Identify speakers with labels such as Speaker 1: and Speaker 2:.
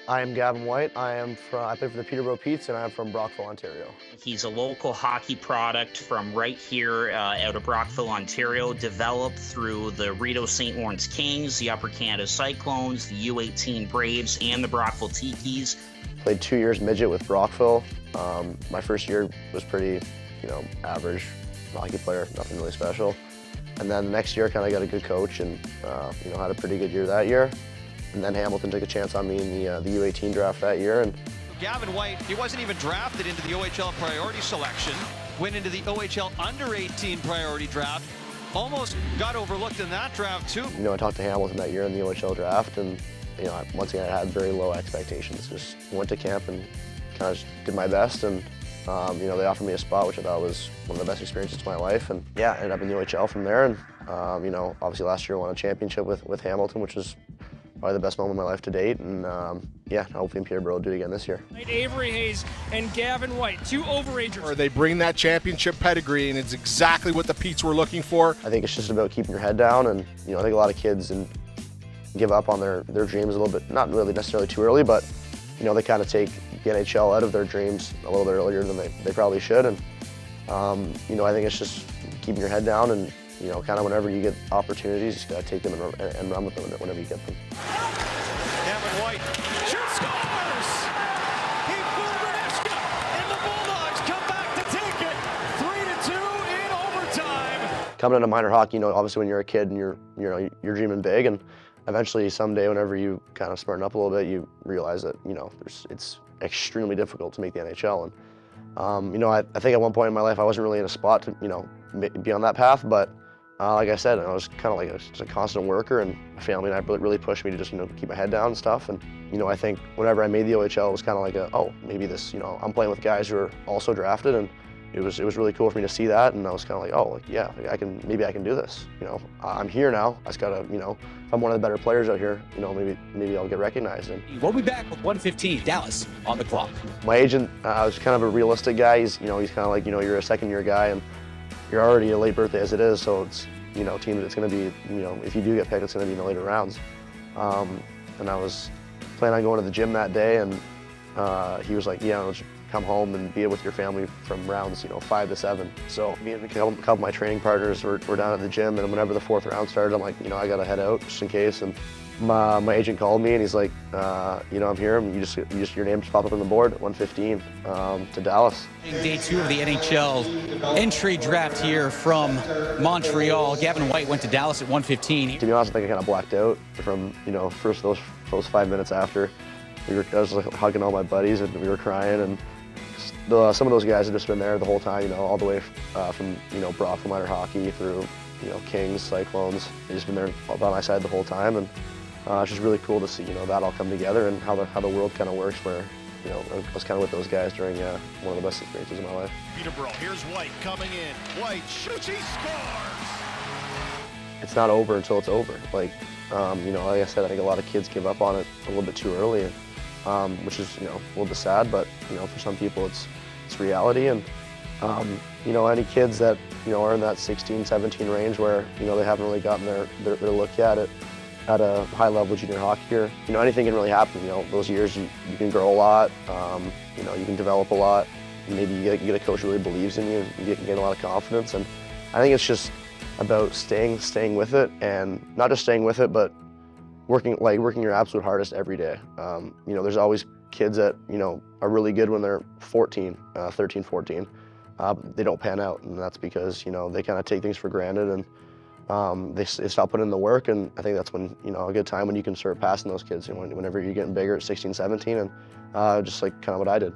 Speaker 1: I am Gavin White. I play for the Peterborough Petes, and I'm from Brockville, Ontario.
Speaker 2: He's a local hockey product from right here out of Brockville, Ontario, developed through the Rideau St. Lawrence Kings, the Upper Canada Cyclones, the U18 Braves, and the Brockville Tikis.
Speaker 1: Played 2 years midget with Brockville. My first year was pretty, average hockey player, nothing really special. And then the next year, kind of got a good coach and, had a pretty good year that year. And then Hamilton took a chance on me in the U18 draft that year. And
Speaker 3: Gavin White, he wasn't even drafted into the OHL priority selection, went into the OHL under-18 priority draft, almost got overlooked in that draft too.
Speaker 1: I talked to Hamilton that year in the OHL draft, and once again I had very low expectations. Just went to camp and kind of did my best, and they offered me a spot, which I thought was one of the best experiences of my life. And yeah, ended up in the OHL from there. And obviously last year I won a championship with Hamilton, which was probably the best moment of my life to date, and hopefully in Peterborough will do it again this year.
Speaker 4: Avery Hayes and Gavin White, two overagers.
Speaker 5: They bring that championship pedigree, and it's exactly what the Petes were looking for.
Speaker 1: I think it's just about keeping your head down, and I think a lot of kids give up on their dreams a little bit, not really necessarily too early, but they kind of take the NHL out of their dreams a little bit earlier than they probably should. And I think it's just keeping your head down and kind of whenever you get opportunities, you just gotta take them and run with them whenever you get them.
Speaker 3: Gavin White, shoots, scores! He fooled Reneshka, and the Bulldogs come back to take it 3-2 in overtime.
Speaker 1: Coming into minor hockey, obviously when you're a kid and you're dreaming big, and eventually someday whenever you kind of smarten up a little bit, you realize that it's extremely difficult to make the NHL. And I think at one point in my life I wasn't really in a spot to be on that path, but like I said, I was kind of like just a constant worker, and my family and I really pushed me to just keep my head down and stuff. And I think whenever I made the OHL, it was kind of like maybe this I'm playing with guys who are also drafted, and it was really cool for me to see that. And I was kind of like, yeah, maybe I can do this. I'm here now. I just gotta if I'm one of the better players out here, maybe I'll get recognized. And
Speaker 6: we'll be back with 1:15 Dallas on the clock.
Speaker 1: My agent was kind of a realistic guy. He's kind of like you're a second-year guy, and you're already a late birthday as it is, so it's team that's going to be if you do get picked, it's going to be in the later rounds. And I was planning on going to the gym that day, and he was like, come home and be with your family from rounds 5 to 7. So me and a couple of my training partners were down at the gym, and whenever the 4th round started, I'm like, I got to head out just in case. And my agent called me, and he's like, I'm here. And your name just popped up on the board at 1:15 to Dallas.
Speaker 6: Day 2 of the NHL entry draft here from Montreal. Gavin White went to Dallas at 1:15.
Speaker 1: To be honest, I think I kind of blacked out from first those 5 minutes after. I was like hugging all my buddies, and we were crying, and some of those guys have just been there the whole time, all the way from Brockville minor hockey through Kings, Cyclones. They've just been there by my side the whole time, and it's just really cool to see that all come together, and how the world kind of works, where I was kind of with those guys during one of the best experiences of my life.
Speaker 3: Peterborough, here's White coming in. White shoots, he scores!
Speaker 1: It's not over until it's over. Like I said, I think a lot of kids give up on it a little bit too early, and which is a little bit sad, but for some people it's reality. And any kids that are in that 16, 17 range where they haven't really gotten their look yet at a high level junior hockey, or anything can really happen. Those years you can grow a lot, you can develop a lot. Maybe you get a coach who really believes in you. You get a lot of confidence, and I think it's just about staying with it, and not just staying with it, but working your absolute hardest every day. There's always kids that are really good when they're 13, 14. They don't pan out, and that's because they kind of take things for granted, and they stop putting in the work. And I think that's when a good time when you can start passing those kids, whenever you're getting bigger at 16, 17, and just like kind of what I did.